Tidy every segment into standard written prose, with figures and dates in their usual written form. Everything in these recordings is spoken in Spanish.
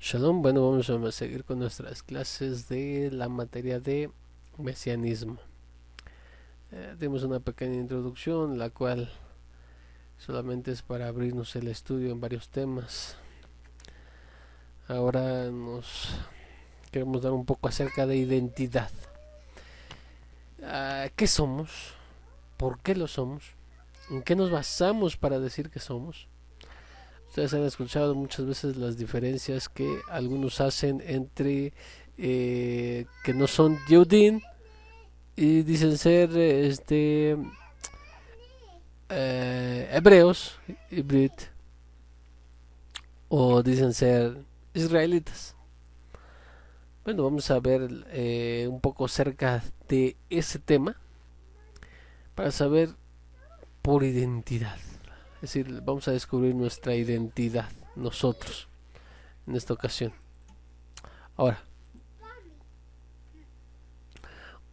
Shalom, bueno, vamos a seguir con nuestras clases de la materia de mesianismo. Tenemos una pequeña introducción, la cual solamente es para abrirnos el estudio en varios temas. Ahora nos queremos dar un poco acerca de identidad. ¿Qué somos? ¿Por qué lo somos? ¿En qué nos basamos para decir que somos? Ustedes han escuchado muchas veces las diferencias que algunos hacen entre que no son Yehudim y dicen ser hebreos, hibrid, o dicen ser israelitas. Bueno, vamos a ver un poco acerca de ese tema para saber por identidad. Es decir, vamos a descubrir nuestra identidad, nosotros, en esta ocasión. Ahora,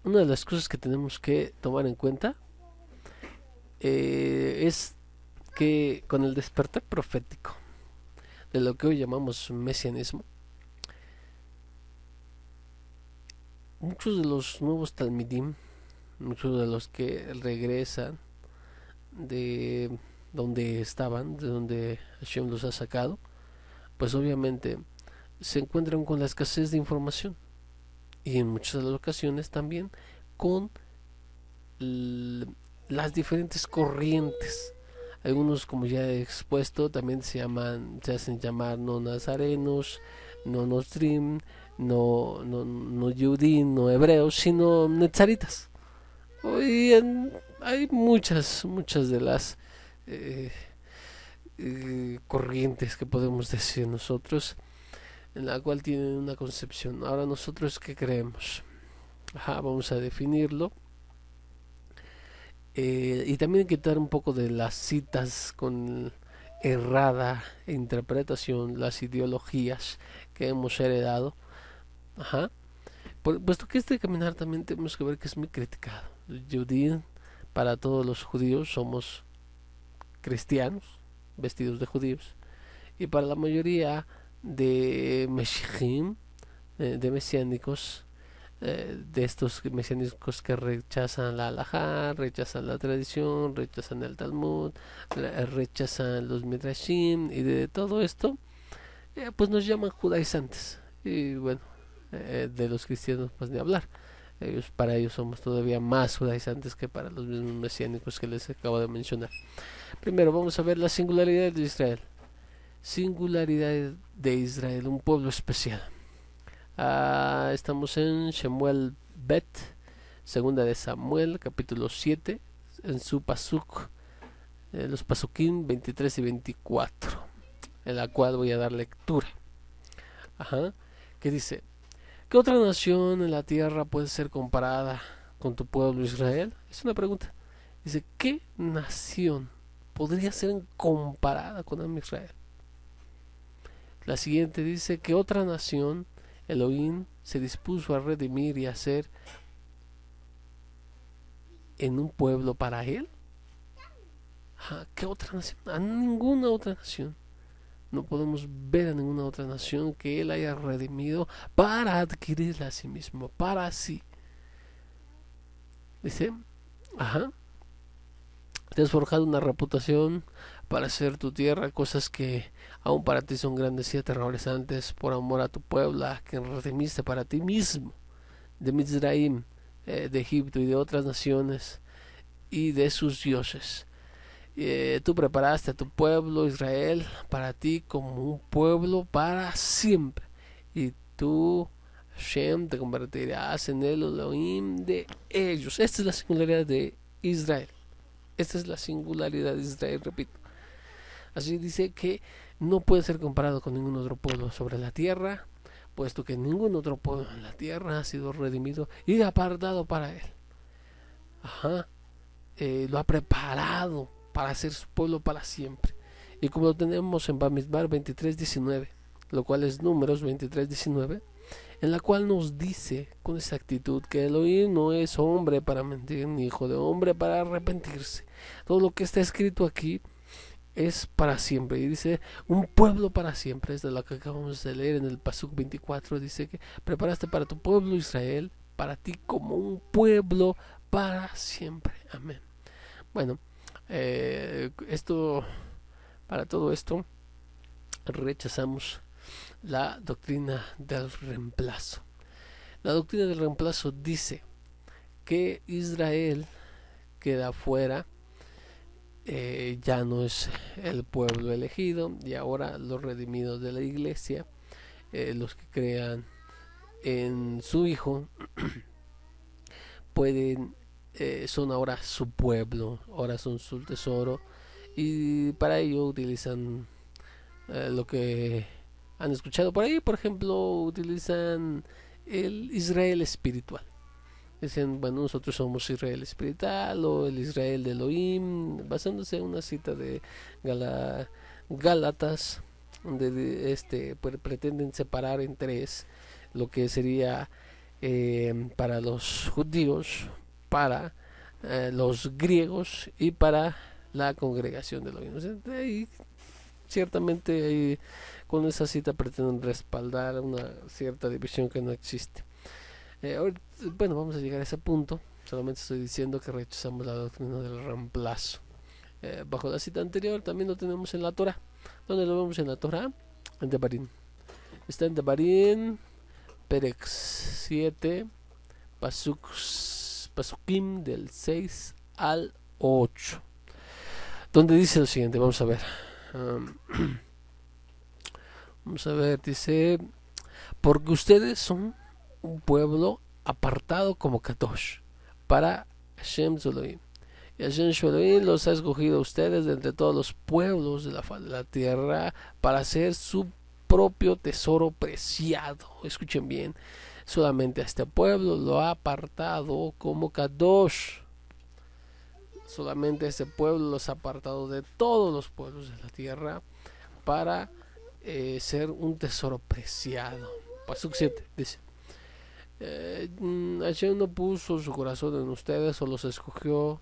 una de las cosas que tenemos que tomar en cuenta es que con el despertar profético de lo que hoy llamamos mesianismo, muchos de los nuevos talmidim, muchos de los que regresan de donde estaban, de donde Hashem los ha sacado, pues obviamente se encuentran con la escasez de información y en muchas de las ocasiones también con las diferentes corrientes. Algunos, como ya he expuesto, también se hacen llamar no nazarenos, no nostrim, no yudim, no hebreos, sino netzaritas. Hay muchas de las eh, corrientes que podemos decir nosotros, en la cual tienen una concepción. Ahora nosotros, ¿qué creemos? Vamos a definirlo. Y también quitar un poco de las citas con errada interpretación, las ideologías que hemos heredado. Ajá. Puesto que este caminar también tenemos que ver que es muy criticado. Judío, para todos los judíos somos cristianos, vestidos de judíos. Y para la mayoría de Meshijim, de mesiánicos, de estos mesiánicos que rechazan la halajá, rechazan la tradición, rechazan el Talmud, rechazan los midrashim y de todo esto, pues nos llaman judaizantes. Y bueno, de los cristianos pues ni hablar. Para ellos somos todavía más judaizantes que para los mismos mesiánicos que les acabo de mencionar. Primero vamos a ver la singularidad de Israel. Singularidad de Israel, un pueblo especial. Estamos en Shemuel Bet, segunda de Samuel, capítulo 7, en su pasuk, los pasukim 23 y 24, en la cual voy a dar lectura. Que dice: ¿qué otra nación en la tierra puede ser comparada con tu pueblo Israel? Es una pregunta. Dice, ¿qué nación podría ser comparada con Israel? La siguiente dice que otra nación, Elohim, se dispuso a redimir y hacer en un pueblo para él. ¿Qué otra nación? A ninguna otra nación. No podemos ver a ninguna otra nación que él haya redimido para adquirirla a sí mismo, para sí. Dice, te has forjado una reputación para hacer tu tierra, cosas que aún para ti son grandes y aterrorizantes, por amor a tu pueblo, a quien redimiste para ti mismo, de Mizraim, de Egipto y de otras naciones, y de sus dioses. Tú preparaste a tu pueblo Israel para ti como un pueblo para siempre, y tú, Hashem, te convertirás en el Elohim de ellos. Esta es la singularidad de Israel. Esta es la singularidad de Israel, repito. Así dice que no puede ser comparado con ningún otro pueblo sobre la tierra, puesto que ningún otro pueblo en la tierra ha sido redimido y apartado para él. Lo ha preparado para ser su pueblo para siempre. Y como lo tenemos en Bamidbar 23:19, lo cual es Números 23:19, en la cual nos dice con exactitud que Elohim no es hombre para mentir, ni hijo de hombre para arrepentirse. Todo lo que está escrito aquí es para siempre. Y dice, un pueblo para siempre. Es de lo que acabamos de leer en el Pasuk 24. Dice que preparaste para tu pueblo Israel, para ti como un pueblo para siempre. Amén. Bueno, para todo esto, rechazamos la doctrina del reemplazo. La doctrina del reemplazo dice que Israel queda fuera, ya no es el pueblo elegido, y ahora los redimidos de la iglesia, los que crean en su Hijo, pueden, son ahora su pueblo, ahora son su tesoro, y para ello utilizan lo que han escuchado por ahí. Por ejemplo, utilizan el Israel espiritual. Dicen, bueno, nosotros somos Israel espiritual o el Israel de Elohim, basándose en una cita de Gálatas, donde pretenden separar en tres lo que sería para los judíos, para los griegos y para la congregación de Elohim. O sea, ahí, ciertamente ahí, con esa cita pretenden respaldar una cierta división que no existe. Bueno, vamos a llegar a ese punto. Solamente estoy diciendo que rechazamos la doctrina del reemplazo. Bajo la cita anterior también lo tenemos en la Torah. ¿Dónde lo vemos en la Torah? En Devarim. Está en Devarim, Perek 7, Pasukim del 6 al 8. Donde dice lo siguiente, vamos a ver. Vamos a ver, dice, porque ustedes son un pueblo apartado como Kadosh para Hashem Elohim. Y Hashem Elohim los ha escogido a ustedes de entre todos los pueblos de la faz de la tierra para ser su propio tesoro preciado. Escuchen bien, solamente a este pueblo lo ha apartado como Kadosh. Solamente este pueblo los ha apartado de todos los pueblos de la tierra para ser un tesoro preciado. Pasuk 7 dice, Hashem no puso su corazón en ustedes o los escogió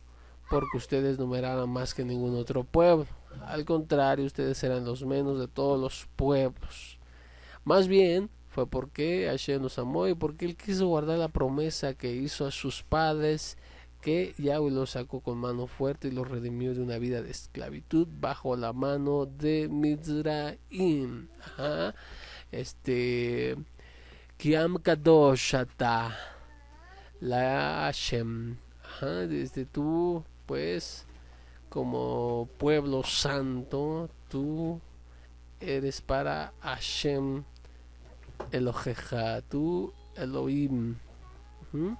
porque ustedes no eran más que ningún otro pueblo. Al contrario, ustedes eran los menos de todos los pueblos. Más bien fue porque Hashem nos amó y porque Él quiso guardar la promesa que hizo a sus padres, que Yahweh los sacó con mano fuerte y los redimió de una vida de esclavitud bajo la mano de Mizraim. Ajá. Kiam Kadosh Ata la Hashem. Ajá, desde tú, pues, como pueblo santo, tú eres para Hashem Eloheja, tú Elohim. ¿Mm?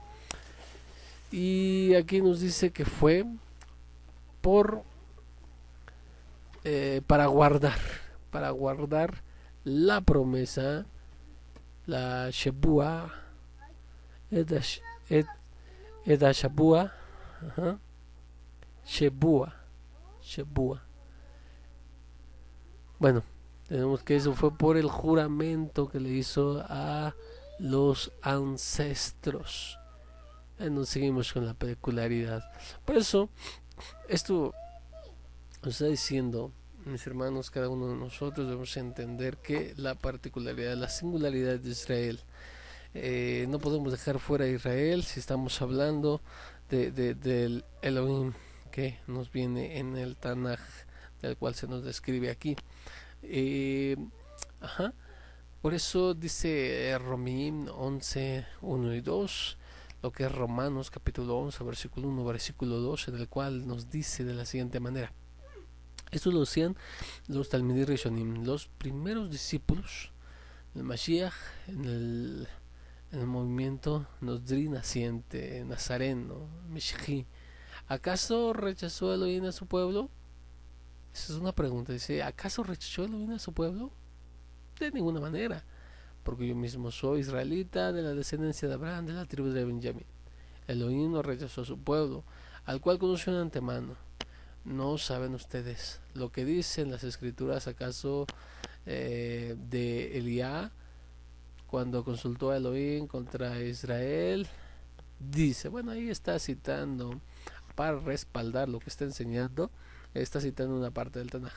Y aquí nos dice que fue por para guardar la promesa, la Shebua, Eda Shabua, Shebua, Shebua. Bueno, tenemos que eso fue por el juramento que le hizo a los ancestros. Nos seguimos con la peculiaridad. Por eso, esto nos está diciendo, mis hermanos, cada uno de nosotros debemos entender que la particularidad, la singularidad de Israel, no podemos dejar fuera a Israel si estamos hablando del Elohim que nos viene en el Tanaj, del cual se nos describe aquí. Ajá. Por eso dice Romim 11, 1 y 2, lo que es Romanos capítulo 11, versículo 1, versículo 2, en el cual nos dice de la siguiente manera. Esto lo decían los Talmidim Rishonim, los primeros discípulos del Mashiach en el movimiento Nozdri naciente, nazareno, Mishji. ¿Acaso rechazó Elohim a su pueblo? Esa es una pregunta. Dice, ¿acaso rechazó Elohim a su pueblo? De ninguna manera, porque yo mismo soy israelita de la descendencia de Abraham, de la tribu de Benjamín. Elohim no rechazó a su pueblo, al cual conoció de antemano. ¿No saben ustedes lo que dicen las escrituras acaso de Elías cuando consultó a Elohim contra Israel? Dice, bueno, ahí está citando para respaldar lo que está enseñando, está citando una parte del Tanaj.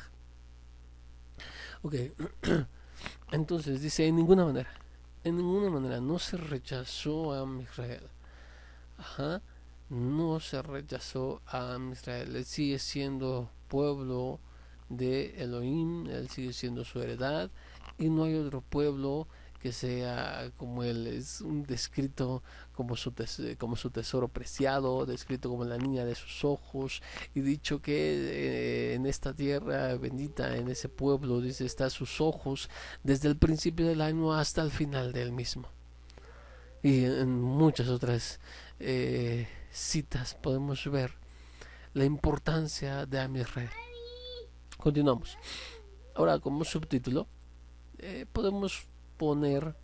Ok, entonces dice, en ninguna manera no se rechazó a Israel. Ajá, no se rechazó a Israel. Él sigue siendo pueblo de Elohim, él sigue siendo su heredad, y no hay otro pueblo que sea como él. Es un descrito como su tesoro preciado, descrito como la niña de sus ojos, y dicho que en esta tierra bendita, en ese pueblo, dice, está sus ojos desde el principio del año hasta el final del mismo. Y en muchas otras citas podemos ver la importancia de Amisrael. Continuamos. Ahora, como subtítulo, podemos poner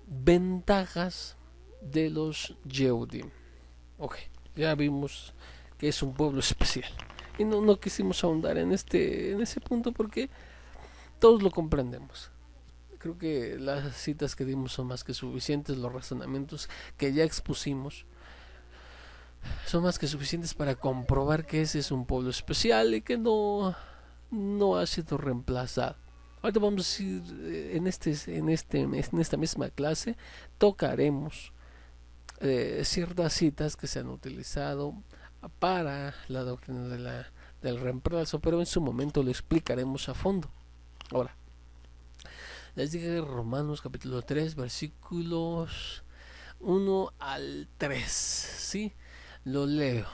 ventajas de los Yehudim. Ok, ya vimos que es un pueblo especial. Y no quisimos ahondar en ese punto porque todos lo comprendemos. Creo que las citas que dimos son más que suficientes, los razonamientos que ya expusimos son más que suficientes para comprobar que ese es un pueblo especial y que no ha sido reemplazado. Ahorita vamos a ir en esta misma clase tocaremos ciertas citas que se han utilizado para la doctrina del reemplazo, pero en su momento lo explicaremos a fondo. Ahora, les dije Romanos capítulo 3 versículos 1 al 3, ¿sí? Lo leo.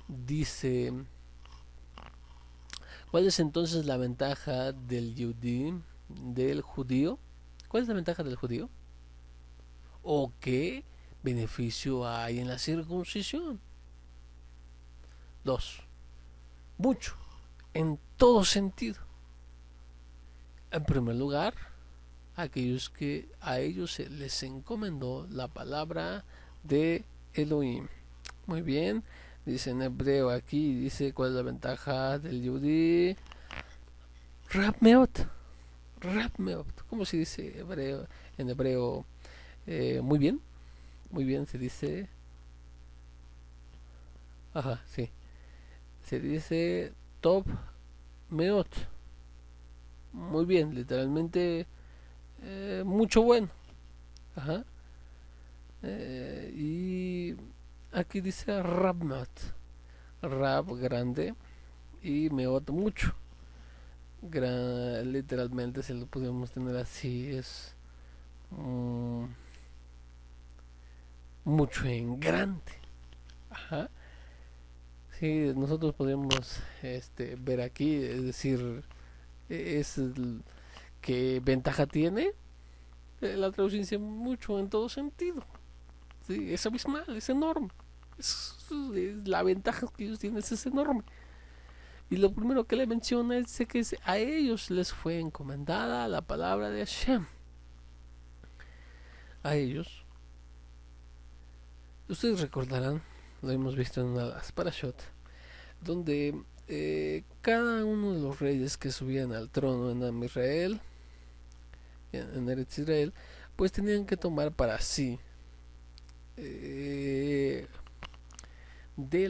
Dice, ¿cuál es entonces la ventaja del judío? ¿Cuál es la ventaja del judío? ¿O qué beneficio hay en la circuncisión? 2. Mucho, en todo sentido. En primer lugar, aquellos que a ellos se les encomendó la palabra de Elohim. Muy bien, dice en hebreo aquí, dice cuál es la ventaja del yudí. Rab meot, ¿cómo se dice en hebreo? Muy bien se dice, ajá, sí, se dice top meot, muy bien, literalmente mucho bueno, ajá, y aquí dice rab meot, rab grande y meot mucho. Literalmente se lo podemos tener así, es mm, mucho en grande. Ajá. Sí, nosotros podemos ver aquí, es decir, es qué ventaja tiene. La traducción dice mucho en todo sentido. Sí, es abismal, es enorme. La ventaja que ellos tienen es enorme. Y lo primero que le menciona es que a ellos les fue encomendada la palabra de Hashem. A ellos. Ustedes recordarán, lo hemos visto en una de las parashot, donde cada uno de los reyes que subían al trono en Israel, en Eretz Israel, pues tenían que tomar para sí de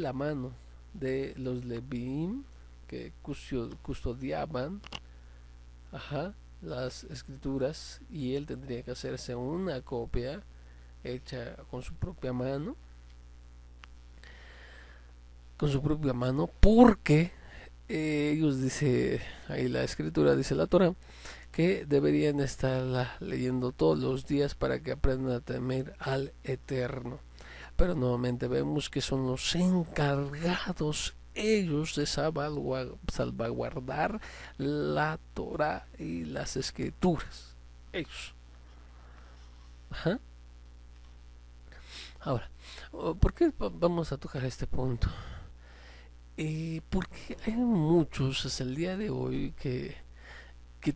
la mano de los Leviim que custodiaban, ajá, las escrituras, y él tendría que hacerse una copia hecha con su propia mano, porque ellos, dice ahí la escritura, dice la Torah, que deberían estarla leyendo todos los días para que aprendan a temer al Eterno. Pero nuevamente vemos que son los encargados ellos de salvaguardar la Torah y las escrituras. Ellos. Ajá. Ahora, ¿por qué vamos a tocar este punto? Porque hay muchos hasta el día de hoy que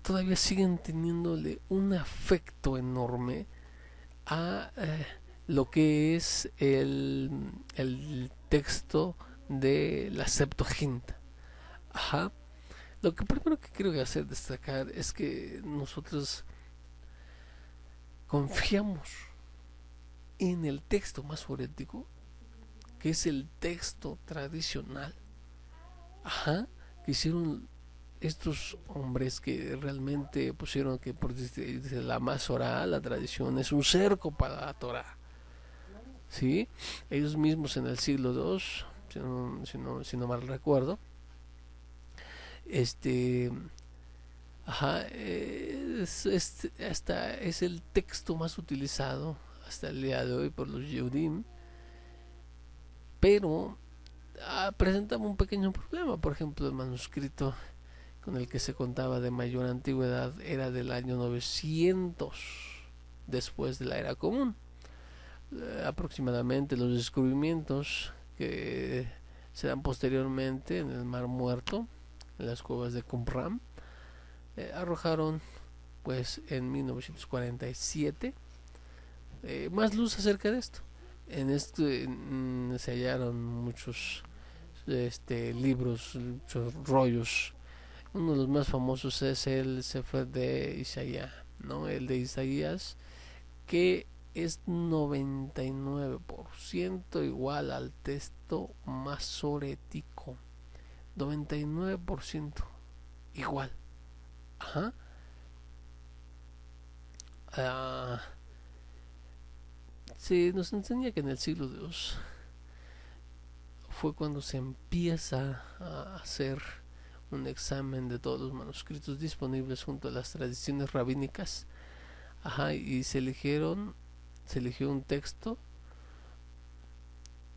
todavía siguen teniéndole un afecto enorme a lo que es el texto de la Septuaginta. Ajá. Lo que primero que quiero hacer destacar es que nosotros confiamos en el texto más forético que es el texto tradicional, ajá, que hicieron estos hombres que realmente pusieron que por desde la Masorá, la tradición es un cerco para la Torah, ¿sí? Ellos mismos en el siglo II, si no mal recuerdo, este, ajá, hasta es el texto más utilizado hasta el día de hoy por los Yehudim, pero presentaba un pequeño problema. Por ejemplo, el manuscrito con el que se contaba de mayor antigüedad era del año 900 después de la era común. Aproximadamente los descubrimientos que se dan posteriormente en el Mar Muerto, en las cuevas de Qumran, arrojaron pues en 1947 más luz acerca de esto. En esto se hallaron muchos libros, muchos rollos. Uno de los más famosos es el Sefer de Isaías, ¿no? El de Isaías, que es 99% igual al texto masorético. 99% igual. Ajá. Ah, se nos enseña que en el siglo II fue cuando se empieza a hacer un examen de todos los manuscritos disponibles junto a las tradiciones rabínicas. Ajá, y se eligió un texto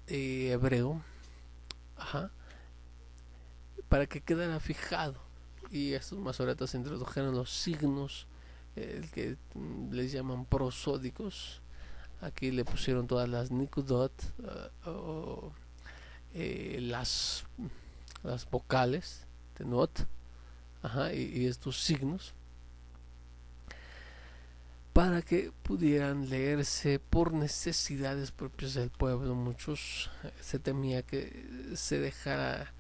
hebreo, ajá, para que quedara fijado. Y estos masoretas introdujeron los signos, el que les llaman prosódicos. Aquí le pusieron todas las nikudot, o las vocales de not, ajá, y estos signos, para que pudieran leerse por necesidades propias del pueblo. Muchos se temía que se dejara,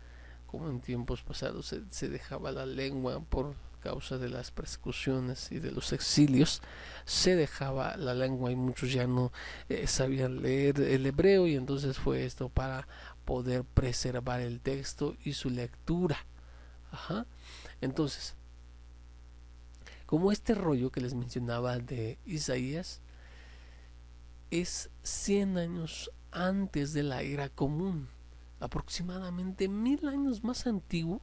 como en tiempos pasados se dejaba la lengua por causa de las persecuciones y de los exilios, se dejaba la lengua y muchos ya no sabían leer el hebreo, y entonces fue esto para poder preservar el texto y su lectura. Ajá. Entonces, como este rollo que les mencionaba de Isaías es 100 años antes de la era común, aproximadamente 1000 años más antiguo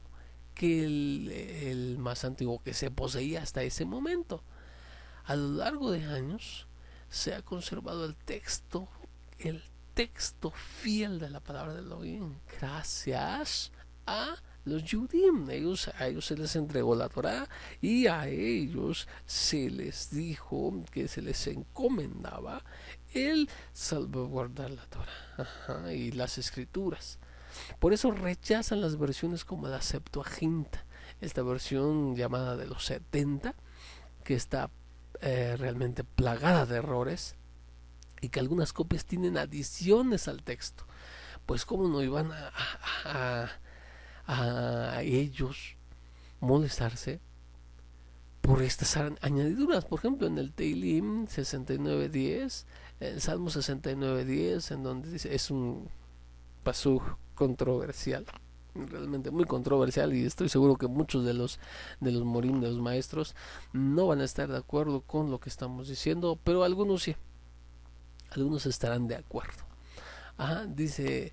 que el más antiguo que se poseía hasta ese momento. A lo largo de años se ha conservado el texto fiel de la palabra de Elohim, gracias a los Yudim. A ellos se les entregó la Torah, y a ellos se les dijo que se les encomendaba el salvaguardar la Torah, ajá, y las escrituras. Por eso rechazan las versiones como la Septuaginta, esta versión llamada de los 70, que está realmente plagada de errores, y que algunas copias tienen adiciones al texto. Pues cómo no iban a ellos molestarse por estas añadiduras. Por ejemplo, en el Teilim 69:10, el Salmo 69:10, en donde dice, es un pasú controversial, realmente muy controversial, y estoy seguro que muchos de los morim, de los maestros, no van a estar de acuerdo con lo que estamos diciendo, pero algunos sí, algunos estarán de acuerdo. Ajá, dice,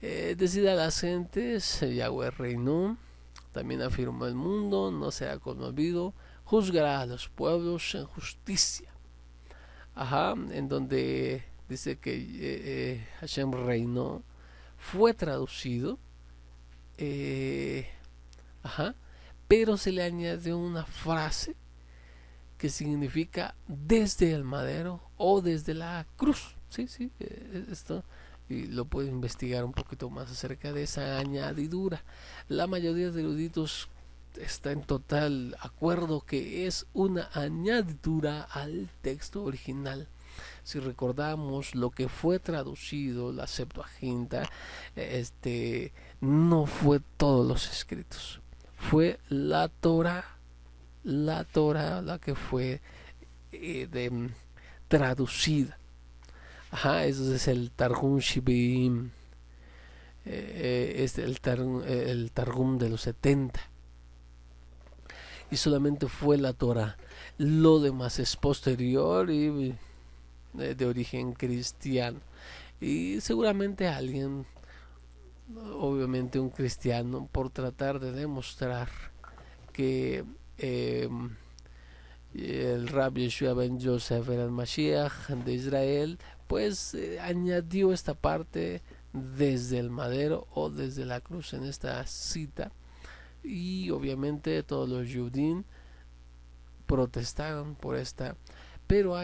decida a las gentes, Yahweh reinó, también afirmó el mundo, no será conmovido, juzgará a los pueblos en justicia. Ajá, en donde dice que Hashem reinó, fue traducido, ajá, pero se le añadió una frase que significa desde el madero o desde la cruz. Sí, sí, esto, y lo puede investigar un poquito más acerca de esa añadidura. La mayoría de eruditos está en total acuerdo que es una añadidura al texto original. Si recordamos lo que fue traducido, la Septuaginta, no fue todos los escritos, fue la Torah la que fue traducida. Ajá, eso es el Targum Shibim. es el Targum de los 70, y solamente fue la Torah. Lo demás es posterior y de origen cristiano. Y seguramente alguien, obviamente un cristiano, por tratar de demostrar que el Rabbi Yeshua ben Yosef era el Mashiach de Israel, pues añadió esta parte desde el madero o desde la cruz en esta cita, y obviamente todos los Yudim protestaron por esta, pero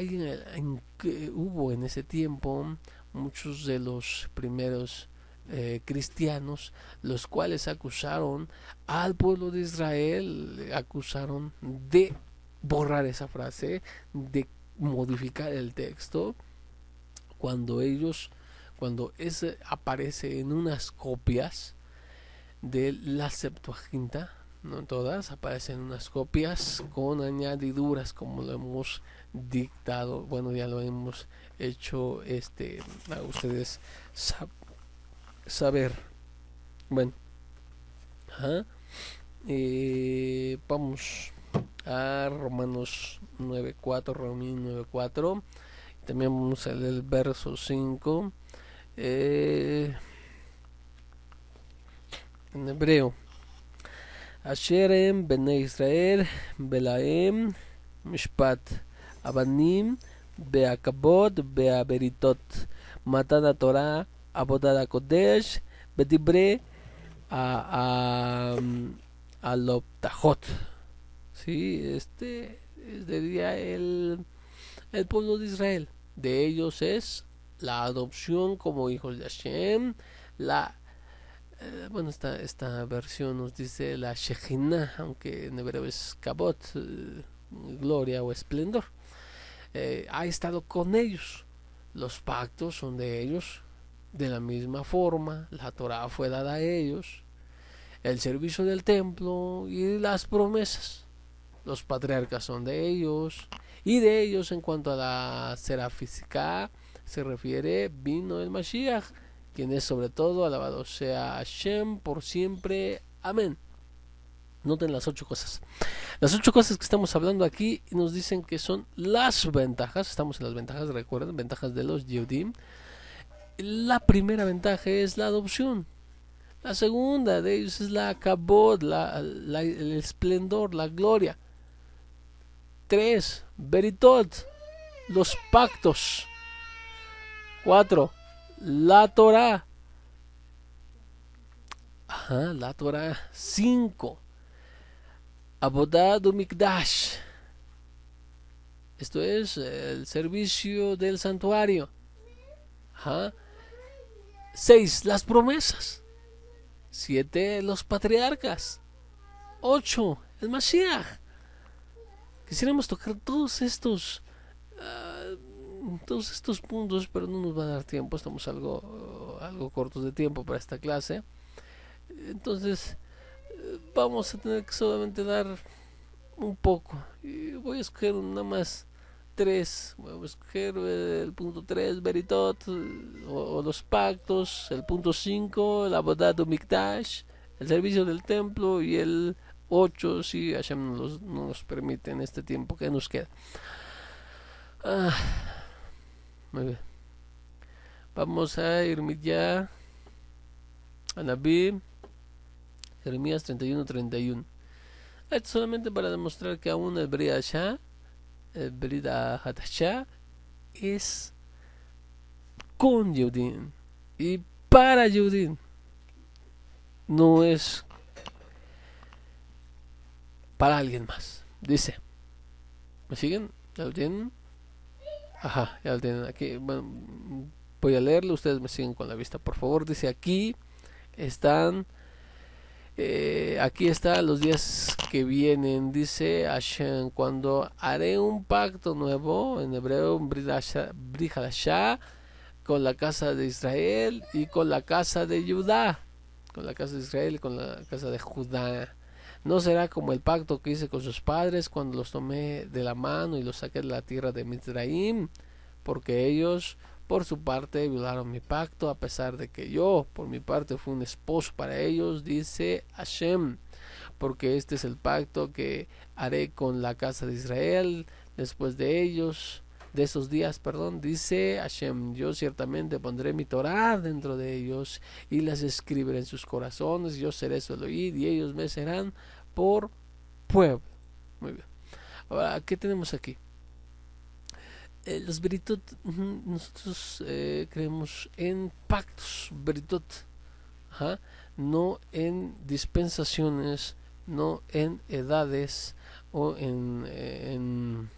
hubo en ese tiempo muchos de los primeros cristianos, los cuales acusaron al pueblo de Israel, acusaron de borrar esa frase, de modificar el texto, cuando ese aparece en unas copias de la Septuaginta. No todas, aparecen unas copias con añadiduras, como lo hemos dictado, bueno, ya lo hemos hecho a ustedes saber. Bueno, ajá. Vamos a Romanos 9:4, Romanos 9:4. También vamos a leer el verso 5 en hebreo. Asherem bene Israel belaem mishpat abanim beakabod beaberitot matan Torah abodat kodesh bedibre aloptajot. Sí, sería el pueblo de Israel. De ellos es la adopción como hijos de Hashem. Bueno, esta versión nos dice la Shejinah, aunque en hebreo es Kabot, gloria o esplendor. Ha estado con ellos. Los pactos son de ellos. De la misma forma, la Torah fue dada a ellos. El servicio del templo y las promesas. Los patriarcas son de ellos. Y de ellos, en cuanto a la serafísica se refiere, vino el Mashiach, quien es sobre todo, alabado sea Hashem por siempre. Amén. Noten las 8 cosas. Las 8 cosas que estamos hablando aquí nos dicen que son las ventajas. Estamos en las ventajas, recuerden, ventajas de los Yehudim. La primera ventaja es la adopción. La segunda de ellos es la kabod, el esplendor, la gloria. 3. Beritot, los pactos. 4. La Torah. La Torah. 5. Abodat Mikdash. Esto es el servicio del santuario. 6. Las promesas. 7. Los patriarcas. 8. El Mashiach. Quisiéramos tocar todos estos puntos, pero no nos va a dar tiempo. Estamos algo cortos de tiempo para esta clase. Entonces vamos a tener que solamente dar un poco. Y voy a escoger nada más 3. Voy a escoger el punto 3, Beritot, o los pactos. El punto 5, la Abodat Mikdash, el servicio del templo. Y el 8, si Hashem nos permite en este tiempo que nos queda. Muy bien. Vamos a irme ya a Naví, Jeremías 31:31. Esto solamente para demostrar que aún el Brit Hadashah, es con Yehudim y para Yehudim. No es para alguien más. Dice, ¿me siguen? ¿Ya lo tienen? Ajá, ya lo tienen aquí. Bueno, voy a leerlo, ustedes me siguen con la vista, por favor. Dice, aquí están los días que vienen. Dice Hashem, cuando haré un pacto nuevo, en hebreo un Brit Hadashah, con la casa de Israel y con la casa de Judá. Con la casa de Israel y con la casa de Judá. No será como el pacto que hice con sus padres cuando los tomé de la mano y los saqué de la tierra de Mizraim, porque ellos por su parte violaron mi pacto, a pesar de que yo, por mi parte, fui un esposo para ellos, dice Hashem, porque este es el pacto que haré con la casa de Israel después de ellos, de esos días, perdón, dice Hashem, yo ciertamente pondré mi Torah dentro de ellos y las escribiré en sus corazones, yo seré su Elohim y ellos me serán por pueblo. Muy bien. Ahora, ¿qué tenemos aquí? Los Beritot, nosotros creemos en pactos, Beritot, ajá, no en dispensaciones, no en edades o en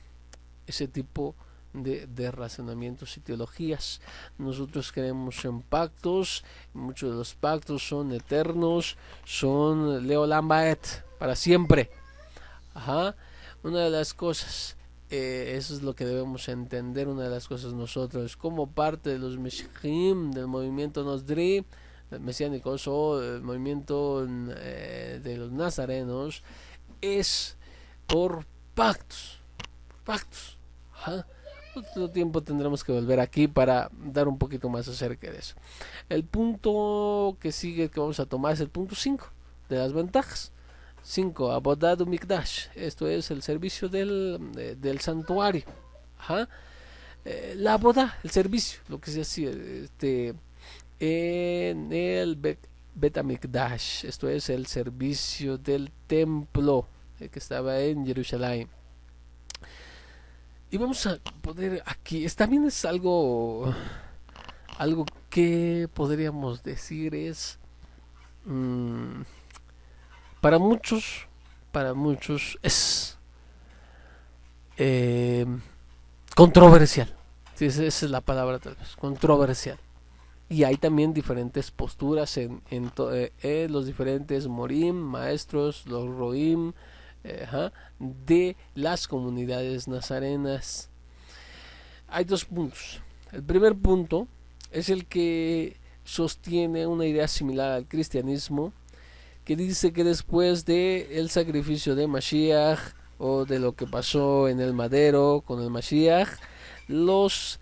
ese tipo de razonamientos y teologías. Nosotros creemos en pactos, muchos de los pactos son eternos, son Leolam Baet, para siempre. Ajá. Una de las cosas, eso es lo que debemos entender, una de las cosas nosotros, como parte de los Meshachim, del movimiento Nosdri, mesiánicos o el movimiento de los nazarenos, es por pactos, pactos. Ajá. Otro tiempo tendremos que volver aquí para dar un poquito más acerca de eso. El punto que sigue que vamos a tomar es el punto 5 de las ventajas. 5. Abodad Mikdash. Esto es el servicio del santuario. Ajá. La aboda, el servicio, lo que se hacía en el Betamikdash. Esto es el servicio del templo que estaba en Jerusalén. Y vamos a poder aquí, también es algo que podríamos decir es para muchos es controversial. Sí, esa es la palabra tal vez, controversial. Y hay también diferentes posturas en los diferentes morim, maestros, los roim, de las comunidades nazarenas. Hay dos puntos. El primer punto es el que sostiene una idea similar al cristianismo, que dice que después de el sacrificio de Mashiach o de lo que pasó en el madero con el Mashiach, los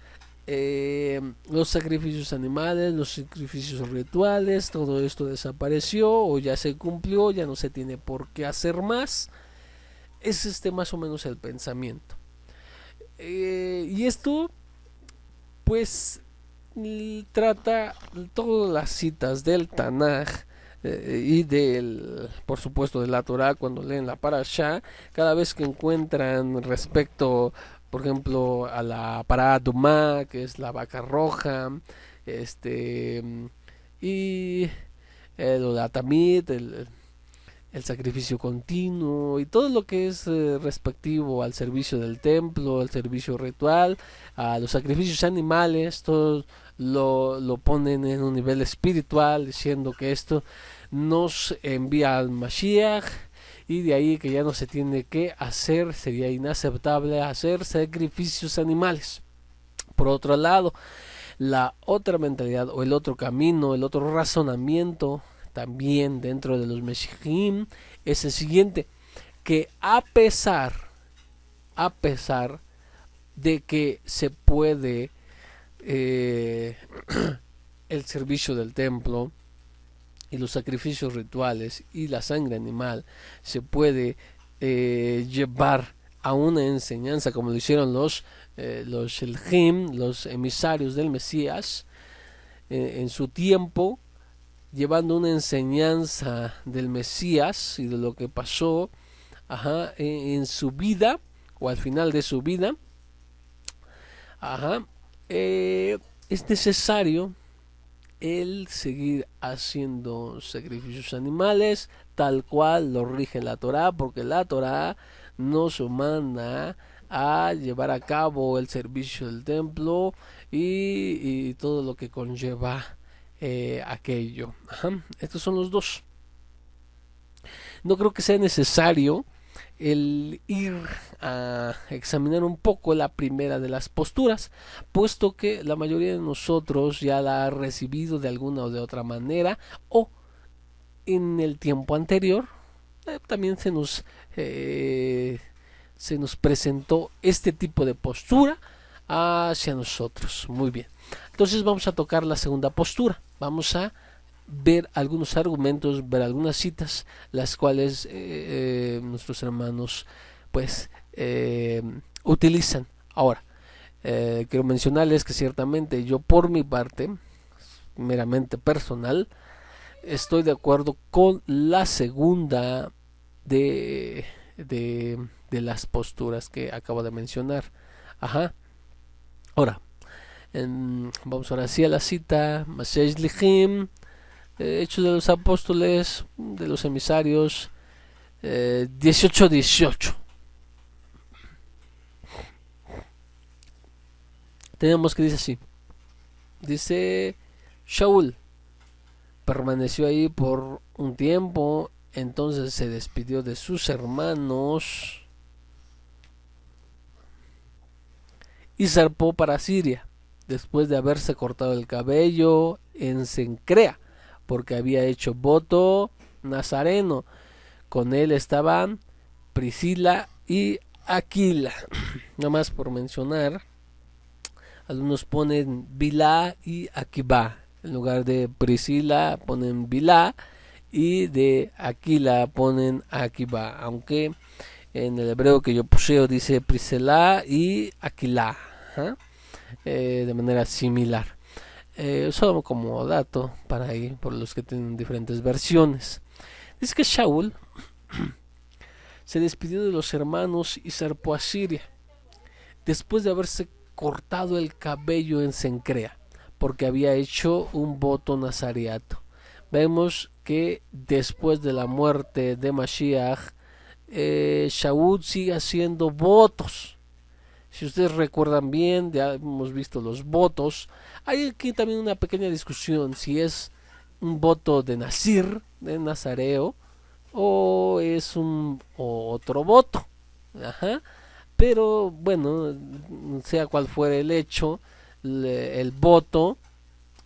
sacrificios animales, los sacrificios rituales, todo esto desapareció o ya se cumplió, ya no se tiene por qué hacer más. Es más o menos el pensamiento. Y esto, pues, trata todas las citas del Tanaj y por supuesto, de la Torah cuando leen la Parashá, cada vez que encuentran respecto, por ejemplo, a la Pará Dumá, que es la vaca roja, y el Atamid, el sacrificio continuo y todo lo que es respectivo al servicio del templo, al servicio ritual, a los sacrificios animales, todo lo ponen en un nivel espiritual, diciendo que esto nos envía al Mashiach y de ahí que ya no se tiene que hacer, sería inaceptable hacer sacrificios animales. Por otro lado, la otra mentalidad o el otro camino, el otro razonamiento también dentro de los Meshachim es el siguiente, que a pesar de que se puede el servicio del templo y los sacrificios rituales y la sangre animal se puede llevar a una enseñanza como lo hicieron los Shelchim, los emisarios del Mesías en su tiempo, llevando una enseñanza del Mesías y de lo que pasó en su vida o al final de su vida. Es necesario el seguir haciendo sacrificios animales tal cual lo rige la Torah, porque la Torah nos manda a llevar a cabo el servicio del templo y todo lo que conlleva aquello. Estos son los dos. No creo que sea necesario el ir a examinar un poco la primera de las posturas, puesto que la mayoría de nosotros ya la ha recibido de alguna o de otra manera, o en el tiempo anterior también se nos presentó este tipo de postura hacia nosotros. Muy bien. Entonces vamos a tocar la segunda postura. Vamos a ver algunos argumentos, ver algunas citas, las cuales nuestros hermanos pues utilizan. Ahora, quiero mencionarles que ciertamente yo por mi parte, meramente personal, estoy de acuerdo con la segunda de las posturas que acabo de mencionar. Ajá. Ahora, vamos ahora sí a la cita. Masej Lichim, Hechos de los Apóstoles, de los Emisarios, 18:18. Tenemos que dice así. Dice: Shaul permaneció ahí por un tiempo, entonces se despidió de sus hermanos y zarpó para Siria, después de haberse cortado el cabello en Cencrea, porque había hecho voto nazareno. Con él estaban Priscila y Aquila. Nada más por mencionar, algunos ponen Bilá y Aquibá. En lugar de Priscila ponen Bilá y de Aquila ponen Aquibá. Aunque en el hebreo que yo poseo dice Priscila y Aquila, de manera similar. Solo como dato para ahí, por los que tienen diferentes versiones. Dice que Shaul se despidió de los hermanos y zarpó a Siria, después de haberse cortado el cabello en Cencrea, porque había hecho un voto nazareato. Vemos que después de la muerte de Mashiach, Shaul sigue haciendo votos. Si ustedes recuerdan bien, ya hemos visto los votos. Hay aquí también una pequeña discusión si es un voto de Nazir, de Nazareo, o es un otro voto. Ajá. Pero bueno, sea cual fuera el hecho, el voto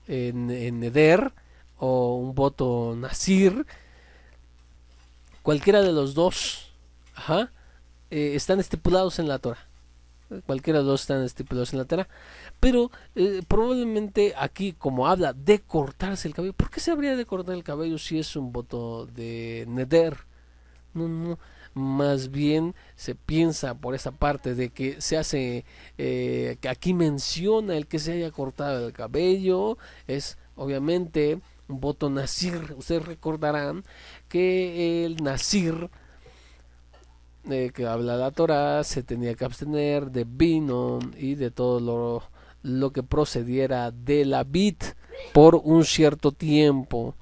en Neder o un voto Nazir, cualquiera de los dos, están estipulados en la Torah. Cualquiera de los dos están estipulados en la Torah. Pero probablemente aquí, como habla de cortarse el cabello, ¿por qué se habría de cortar el cabello si es un voto de Neder? No, más bien se piensa por esa parte de que se hace, que aquí menciona el que se haya cortado el cabello, es obviamente un voto nazir. Ustedes recordarán que el nazir que habla la Torah se tenía que abstener de vino y de todo lo que procediera de la vid por un cierto tiempo.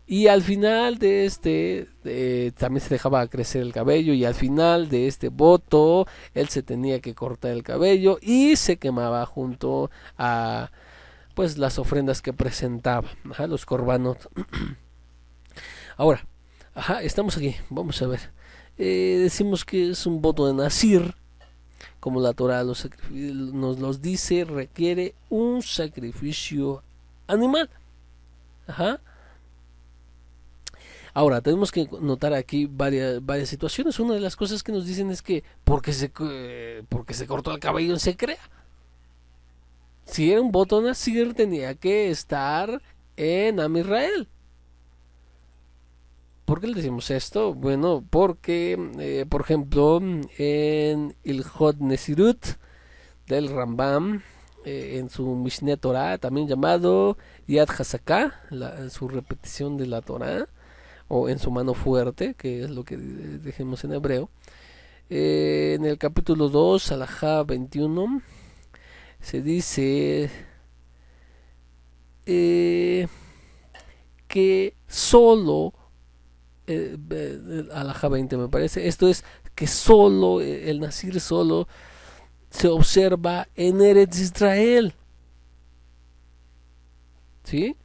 Y al final de también se dejaba crecer el cabello, y al final de este voto él se tenía que cortar el cabello y se quemaba junto a pues las ofrendas que presentaba, los corbanos. Ahora, estamos aquí, vamos a ver. Decimos que es un voto de Nazir, como la Torah nos los dice, requiere un sacrificio animal. Ahora, tenemos que notar aquí varias situaciones. Una de las cosas que nos dicen es que porque se cortó el cabello se crea. Si era un voto Nazir, tenía que estar en Am Israel. ¿Por qué le decimos esto? Bueno, porque, por ejemplo, en Ilhot Nesirut del Rambam, en su Mishneh Torah, también llamado Yad Hazaká, su repetición de la Torah, o en su mano fuerte, que es lo que dejemos en hebreo, en el capítulo 2, alajá 21, se dice que solo alajá 20 me parece, esto es que solo el Nazir solo se observa en Eretz Israel, ¿sí?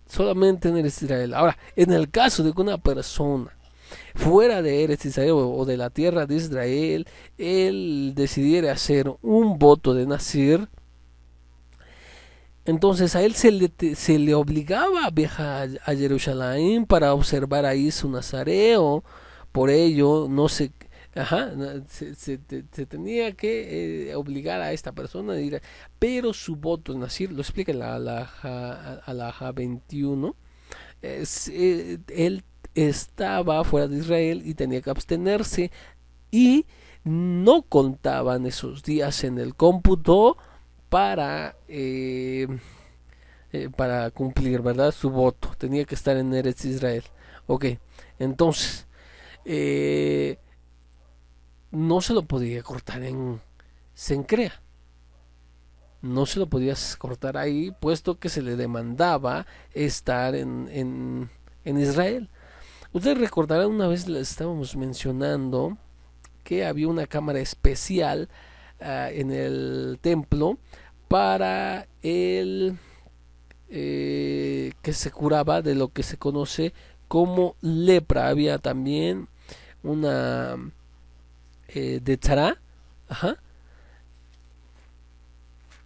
Solamente en Eretz Israel. Ahora, en el caso de que una persona fuera de Eretz Israel o de la tierra de Israel, él decidiera hacer un voto de Nazir, entonces a él se le obligaba a viajar a Jerusalén para observar ahí su nazareo. Por ello no se Ajá, se tenía que obligar a esta persona a ir, pero su voto en Nasir, lo explica en la Alhaja 21, él estaba fuera de Israel y tenía que abstenerse y no contaban esos días en el cómputo para, para cumplir, ¿verdad? Su voto. Tenía que estar en Eretz Israel. Ok, entonces, eh, no se lo podía cortar en Sencrea. No se lo podías cortar ahí, puesto que se le demandaba estar en Israel. Ustedes recordarán, una vez les estábamos mencionando que había una cámara especial en el templo para el que se curaba de lo que se conoce como lepra. Había también una de tzara, ajá,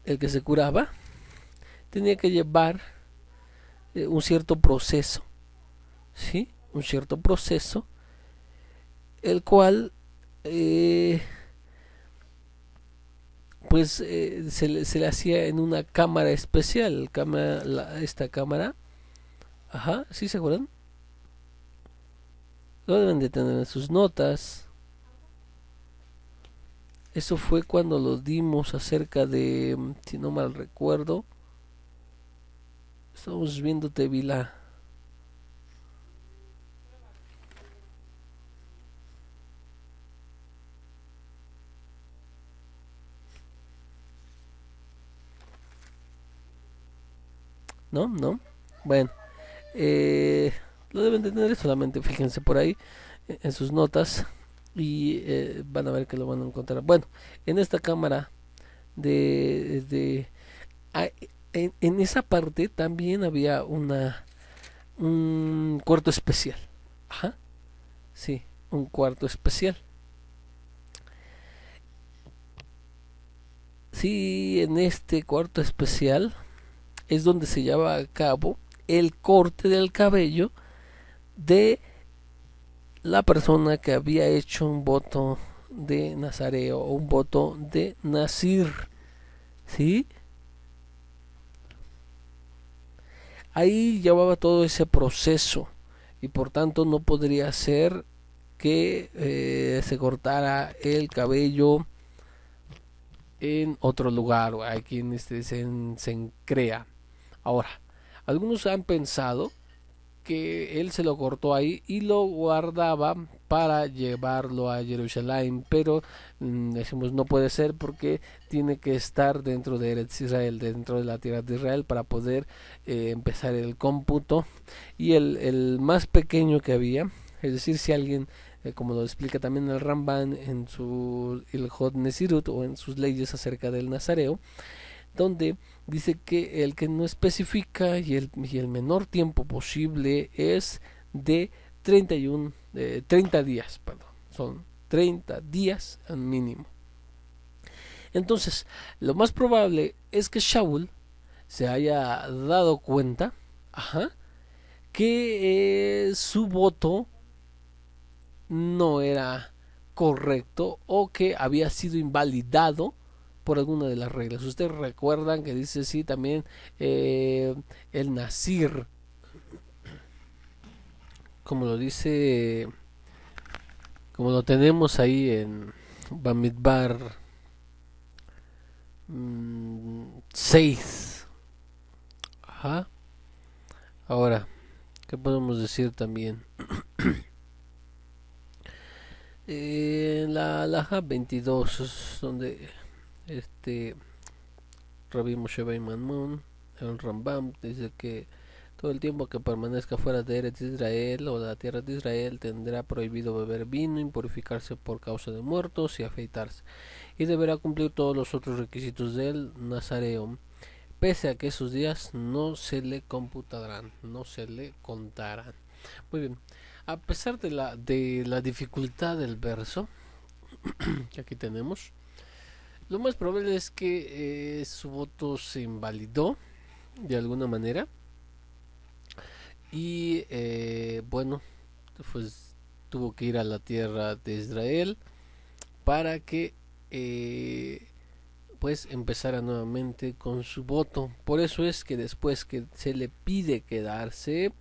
el que se curaba tenía que llevar un cierto proceso, ¿sí? Un cierto proceso, el cual eh, pues se le hacía en una cámara especial, esta cámara, ajá, ¿sí se acuerdan? Lo deben de tener en sus notas. Eso fue cuando lo dimos acerca de, si no mal recuerdo, estamos viendo Tevila. ¿No? ¿No? Bueno, eh, lo deben de tener, solamente fíjense por ahí en sus notas y van a ver que lo van a encontrar. Bueno, en esta cámara de ah, en esa parte también había un cuarto especial. Ajá, sí, un cuarto especial. Sí, en este cuarto especial es donde se lleva a cabo el corte del cabello de la persona que había hecho un voto de Nazareo o un voto de Nasir. ¿Sí? Ahí llevaba todo ese proceso y por tanto no podría ser que se cortara el cabello en otro lugar o aquí en este se crea. Ahora, algunos han pensado que él se lo cortó ahí y lo guardaba para llevarlo a Jerusalén, pero decimos no puede ser porque tiene que estar dentro de Eretz Israel, dentro de la tierra de Israel para poder empezar el cómputo y el más pequeño que había, es decir, si alguien como lo explica también el Ramban en su Ilhot Nesirut o en sus leyes acerca del Nazareo, donde dice que el que no especifica y el menor tiempo posible es de 31, 30 días, perdón, son 30 días al mínimo. Entonces, lo más probable es que Shaul se haya dado cuenta, ajá, que su voto no era correcto o que había sido invalidado por alguna de las reglas. Ustedes recuerdan que dice sí también eh, el Nasir, como lo dice, como lo tenemos ahí en Bamidbar 6. Ajá. Ahora, ¿qué podemos decir también? La Alhaja 22 es donde este Rabbi Moshe Ben Maimon, el Rambam, dice que todo el tiempo que permanezca fuera de Eretz Israel o de la tierra de Israel tendrá prohibido beber vino, impurificarse por causa de muertos y afeitarse. Y deberá cumplir todos los otros requisitos del Nazareo, pese a que esos días no se le computarán, no se le contarán. Muy bien, a pesar de la dificultad del verso que aquí tenemos, lo más probable es que su voto se invalidó de alguna manera y bueno, pues tuvo que ir a la tierra de Israel para que pues empezara nuevamente con su voto. Por eso es que después que se le pide quedarse,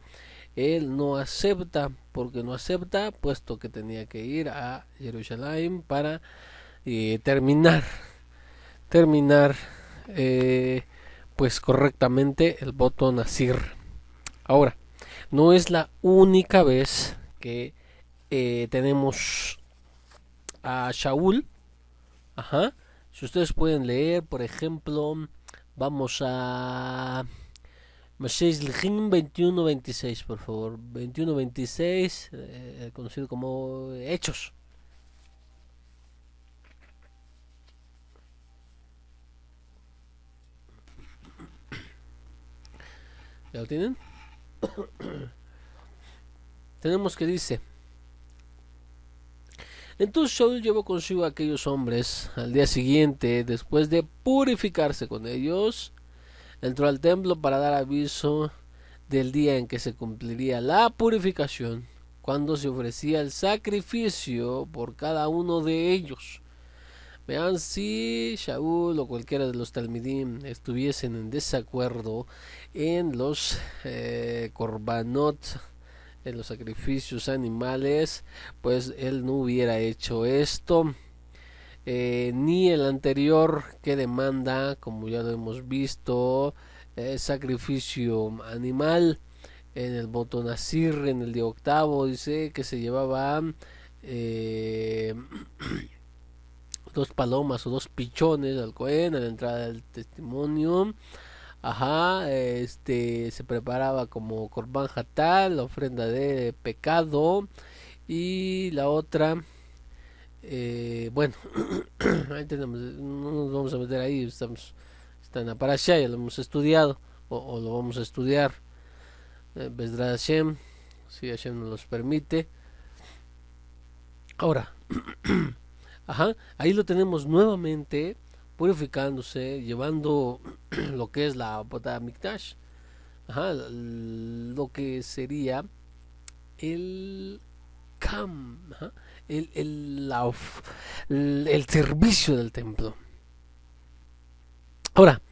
él no acepta, porque no acepta, puesto que tenía que ir a Jerusalén para terminar terminar pues correctamente el voto Nasir. Ahora, no es la única vez que tenemos a Shaul. Ajá. Si ustedes pueden leer, por ejemplo, vamos a Mashiach 21-26, por favor. 21-26, conocido como Hechos. ¿Ya lo tienen? Tenemos que dice: entonces Shaul llevó consigo a aquellos hombres al día siguiente, después de purificarse con ellos, entró al templo para dar aviso del día en que se cumpliría la purificación, cuando se ofrecía el sacrificio por cada uno de ellos. Vean, si Shaul o cualquiera de los talmidim estuviesen en desacuerdo en los korbanot, en los sacrificios animales, pues él no hubiera hecho esto. Ni el anterior que demanda, como ya lo hemos visto, sacrificio animal. En el voto Nasir, en el día octavo, dice que se llevaba eh, dos palomas o dos pichones al Cohen a la entrada del testimonio. Ajá, se preparaba como Corban Hatal, la ofrenda de pecado. Y la otra, bueno, ahí tenemos, no nos vamos a meter ahí, está en la parasha, ya lo hemos estudiado, o lo vamos a estudiar. Besdra Hashem, si Hashem nos los permite. Ahora, ajá, ahí lo tenemos nuevamente purificándose, llevando lo que es la Bota Mikdash, ajá, lo que sería el Kam, ajá, el servicio del templo. Ahora,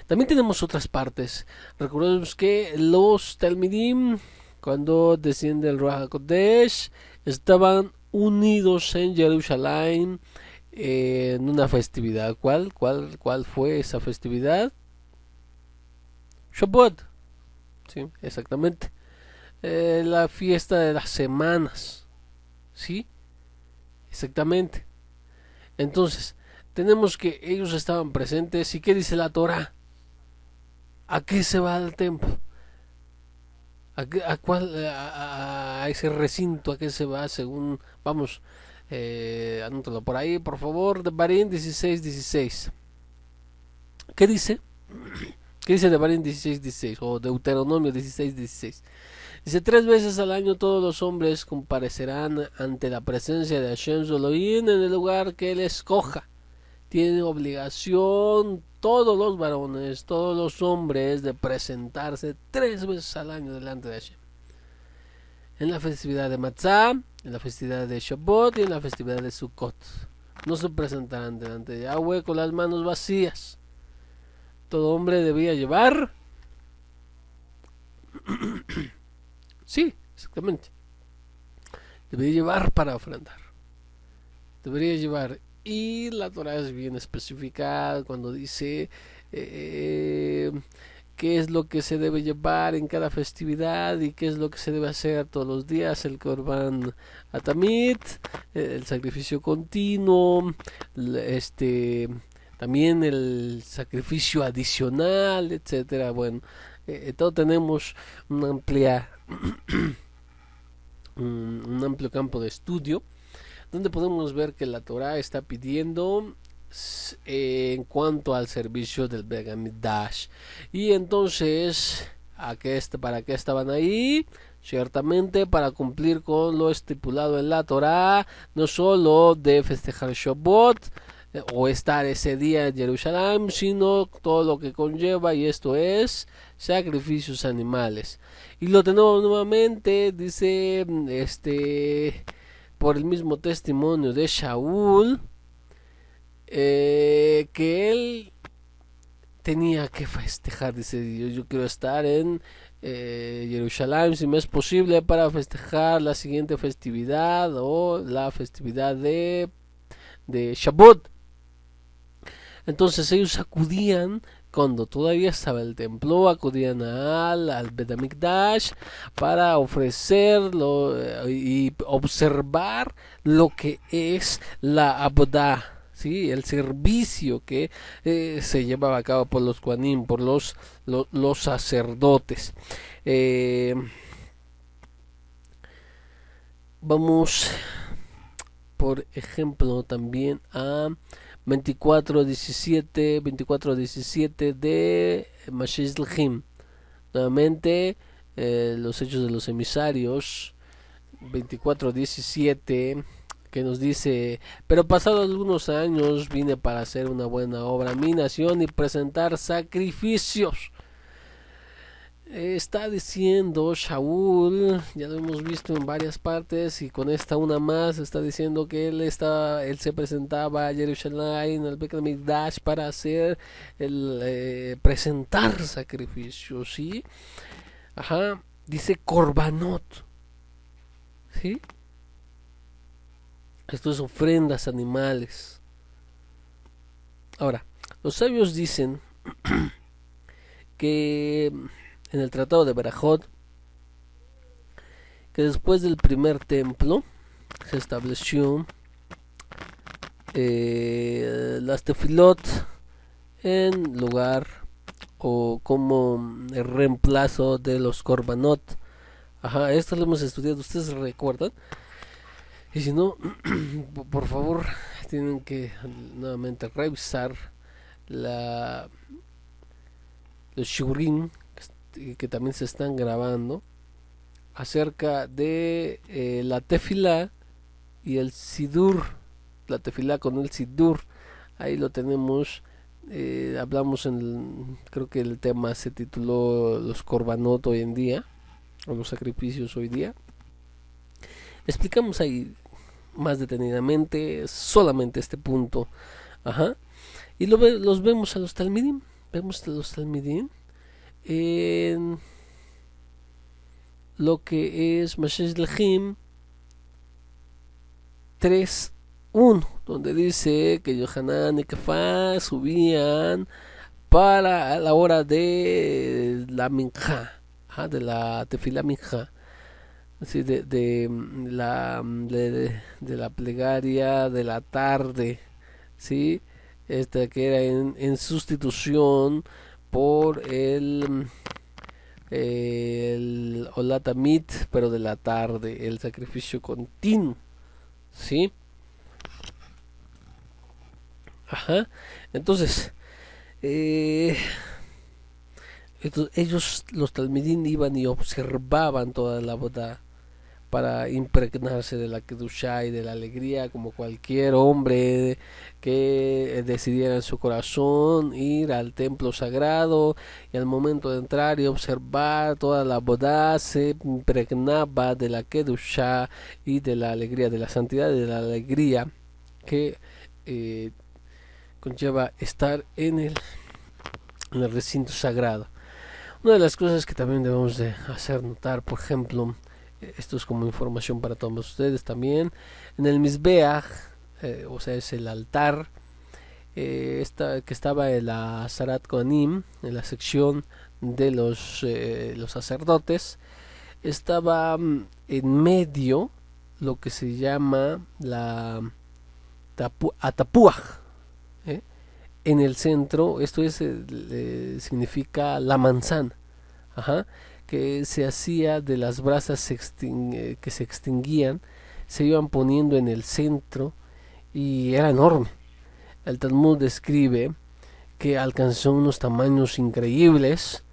también tenemos otras partes. Recordemos que los Talmidim, cuando desciende el Ruach HaKodesh, estaban unidos en Jerusalén en una festividad. ¿Cuál fue esa festividad? Shabbat. Sí, exactamente. La fiesta de las semanas. Sí, exactamente. Entonces, tenemos que ellos estaban presentes. ¿Y qué dice la Torah? ¿A qué se va al templo? ¿A ese recinto? ¿A qué se va? Según, vamos, anótalo por ahí, por favor. Devarim 16:16. ¿Qué dice? ¿Qué dice Devarim 16:16? O Deuteronomio 16:16. Dice: 3 veces al año todos los hombres comparecerán ante la presencia de Hashem Elohim en el lugar que él escoja. Tienen obligación todos los varones, todos los hombres, de presentarse 3 veces al año delante de Hashem. En la festividad de Matzah, en la festividad de Shabbat y en la festividad de Sukkot. No se presentarán delante de Yahweh con las manos vacías. Todo hombre debía llevar... sí, exactamente. Debería llevar para ofrendar. Debería llevar. Y la Torah es bien específica cuando dice qué es lo que se debe llevar en cada festividad y qué es lo que se debe hacer todos los días: el Korban Atamit, el sacrificio continuo, también el sacrificio adicional, etcétera. Bueno, todo tenemos una amplia un amplio campo de estudio, donde podemos ver que la Torah está pidiendo en cuanto al servicio del Beit HaMikdash. Y entonces, ¿para qué estaban ahí? Ciertamente para cumplir con lo estipulado en la Torah, no solo de festejar Shabbat o estar ese día en Jerusalén, sino todo lo que conlleva, y esto es sacrificios animales. Y lo tenemos nuevamente, dice por el mismo testimonio de Shaul, que él tenía que festejar, dice, yo quiero estar en Jerusalén si me es posible para festejar la siguiente festividad o la festividad de Shavuot. Entonces ellos acudían cuando todavía estaba el templo, acudían al Bet HaMikdash para ofrecerlo y observar lo que es la Abodá, ¿sí? El servicio que se llevaba a cabo por los Kohanim, por los sacerdotes. Eh, Vamos, por ejemplo, también a 24:17 de Mashiach Lhim. Nuevamente, los hechos de los emisarios, 24:17, que nos dice: pero pasados algunos años vine para hacer una buena obra a mi nación y presentar sacrificios. Está diciendo Shaul, ya lo hemos visto en varias partes y con esta una más, está diciendo que él se presentaba a Jerusalén, al Bet HaMikdash, para hacer presentar sacrificios, ¿sí? Ajá, dice korbanot, ¿sí? Esto es ofrendas animales. Ahora, los sabios dicen que en el tratado de Berajot, que después del primer templo se estableció las tefilot en lugar o como el reemplazo de los korbanot. Ajá, esto lo hemos estudiado, ¿ustedes recuerdan? Y si no, por favor, tienen que nuevamente revisar los shurim que también se están grabando acerca de la tefilá y el sidur, la tefilá con el sidur. Ahí lo tenemos. Hablamos creo que el tema se tituló los korbanot hoy en día, o los sacrificios hoy día. Explicamos ahí más detenidamente solamente este punto. Ajá. Y los vemos a los talmidim. Vemos a los talmidim en lo que es Mashiach Lehim 3:1, donde dice que Yohanan y Kefá subían para la hora de la minja, de la tefila minja, así de la plegaria de la tarde, ¿sí? Esta que era en sustitución por el Olatamit, pero de la tarde, el sacrificio continuo, ¿sí? Ajá. Entonces, ellos, los talmidín, iban y observaban toda la boda para impregnarse de la kedushá y de la alegría, como cualquier hombre que decidiera en su corazón ir al templo sagrado, y al momento de entrar y observar toda la boda se impregnaba de la kedushá y de la alegría, de la santidad y de la alegría que conlleva estar en el recinto sagrado. Una de las cosas que también debemos de hacer notar, por ejemplo, esto es como información para todos ustedes también, en el Mizbeach, o sea, es el altar, que estaba en la Sarat Kohanim, en la sección de los sacerdotes, estaba en medio lo que se llama la Atapuaj, en el centro, esto es significa la manzana, ajá, que se hacía de las brasas que se extinguían, se iban poniendo en el centro y era enorme. El Talmud describe que alcanzó unos tamaños increíbles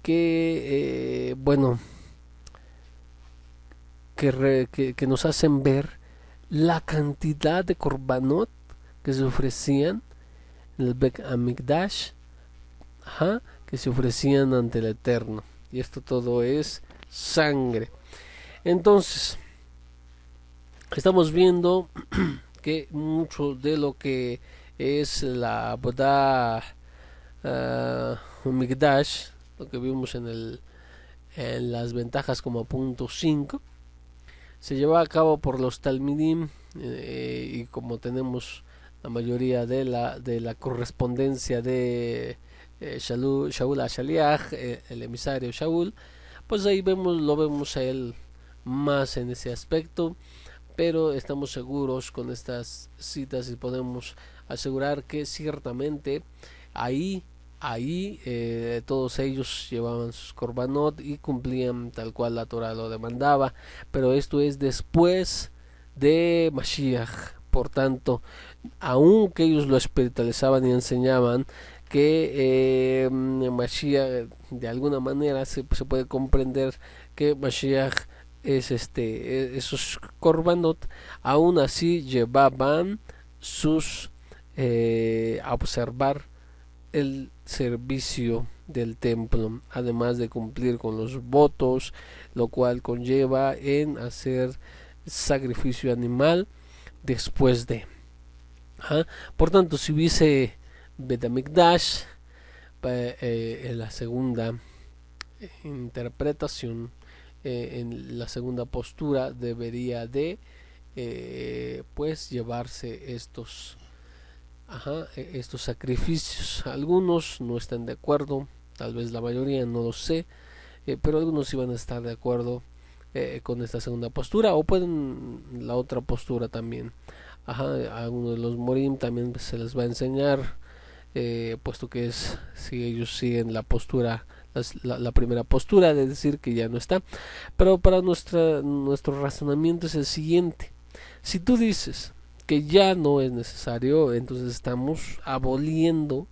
que, bueno, que nos hacen ver la cantidad de korbanot que se ofrecían en el Bet HaMikdash, que se ofrecían ante el Eterno. Y esto todo es sangre. Entonces, estamos viendo que mucho de lo que es la Avodah Mikdash, lo que vimos en las ventajas como punto 5, se lleva a cabo por los Talmidim, y como tenemos la mayoría de la correspondencia de Shaul a Shaliach, el emisario Shaul, pues ahí lo vemos a él más en ese aspecto, pero estamos seguros con estas citas y podemos asegurar que ciertamente ahí todos ellos llevaban sus korbanot y cumplían tal cual la Torah lo demandaba, pero esto es después de Mashiach. Por tanto, aunque ellos lo espiritualizaban y enseñaban que Mashiach, de alguna manera se puede comprender que Mashiach es esos korbanot, aún así llevaban sus a observar el servicio del templo, además de cumplir con los votos, lo cual conlleva en hacer sacrificio animal después de. ¿Ah? Por tanto, si hubiese Betamikdash, en la segunda interpretación, en la segunda postura debería de pues llevarse estos sacrificios. Algunos no están de acuerdo, tal vez la mayoría, no lo sé, pero algunos iban a estar de acuerdo con esta segunda postura, o pueden la otra postura también. A algunos de los morim también se les va a enseñar, puesto que es, si ellos siguen la postura, la primera postura de decir que ya no está. Pero para nuestro razonamiento es el siguiente: si tú dices que ya no es necesario, entonces estamos aboliendo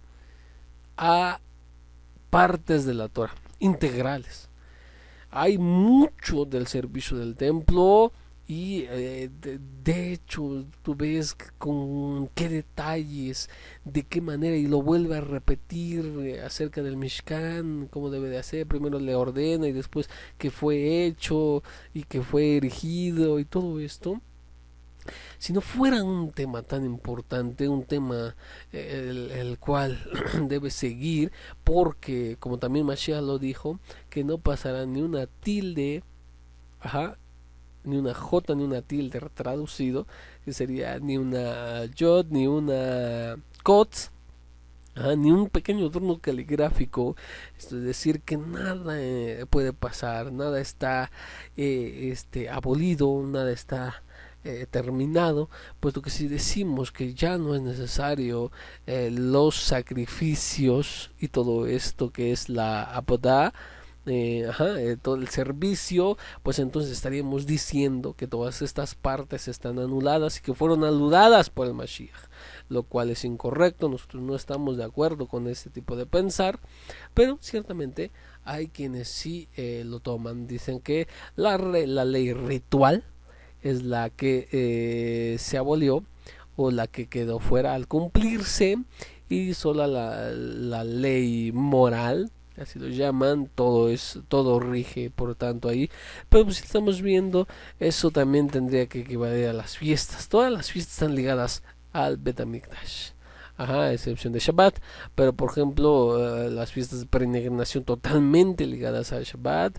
a partes de la Torah, integrales. Hay mucho del servicio del templo y de hecho tú ves con qué detalles, de qué manera, y lo vuelve a repetir acerca del Mishkan, cómo debe de hacer. Primero le ordena y después que fue hecho y que fue erigido y todo esto. Si no fuera un tema tan importante, un tema el cual debe seguir, porque como también Mashiach lo dijo, que no pasará ni una tilde, ni una J ni una tilde traducido, que sería ni una Yod ni una Kotz, ni un pequeño adorno caligráfico. Esto es decir, que nada puede pasar, nada está abolido, nada está terminado, puesto que si decimos que ya no es necesario los sacrificios y todo esto que es la apodá, todo el servicio, pues entonces estaríamos diciendo que todas estas partes están anuladas y que fueron anuladas por el Mashiach, lo cual es incorrecto. Nosotros no estamos de acuerdo con este tipo de pensar, pero ciertamente hay quienes sí lo toman. Dicen que la ley ritual es la que se abolió o la que quedó fuera al cumplirse, y solo la ley moral, así lo llaman, todo rige por tanto ahí. Pero pues si estamos viendo, eso también tendría que equivaler a las fiestas. Todas las fiestas están ligadas al Betamikdash, a excepción de Shabbat, pero por ejemplo las fiestas de peregrinación totalmente ligadas al Shabbat,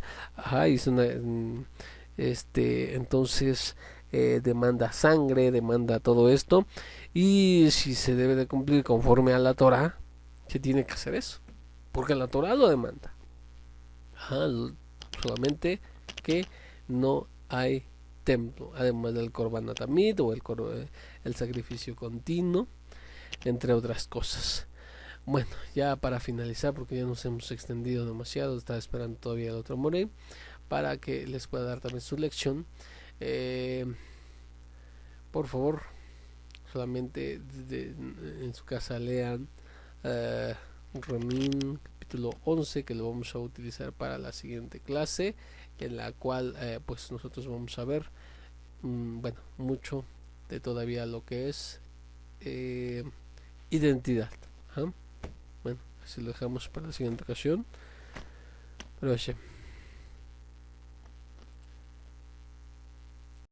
y son entonces demanda sangre, demanda todo esto, y si se debe de cumplir conforme a la Torah, se tiene que hacer eso, porque la Torah lo demanda. Solamente que no hay templo, además del Korban Atamid o el sacrificio continuo, entre otras cosas. Bueno, ya para finalizar, porque ya nos hemos extendido demasiado, estaba esperando todavía el otro Morey para que les pueda dar también su lección. Por favor, solamente en su casa lean Romín capítulo 11, que lo vamos a utilizar para la siguiente clase, en la cual pues nosotros vamos a ver mucho de todavía lo que es identidad. Bueno, así lo dejamos para la siguiente ocasión. Pero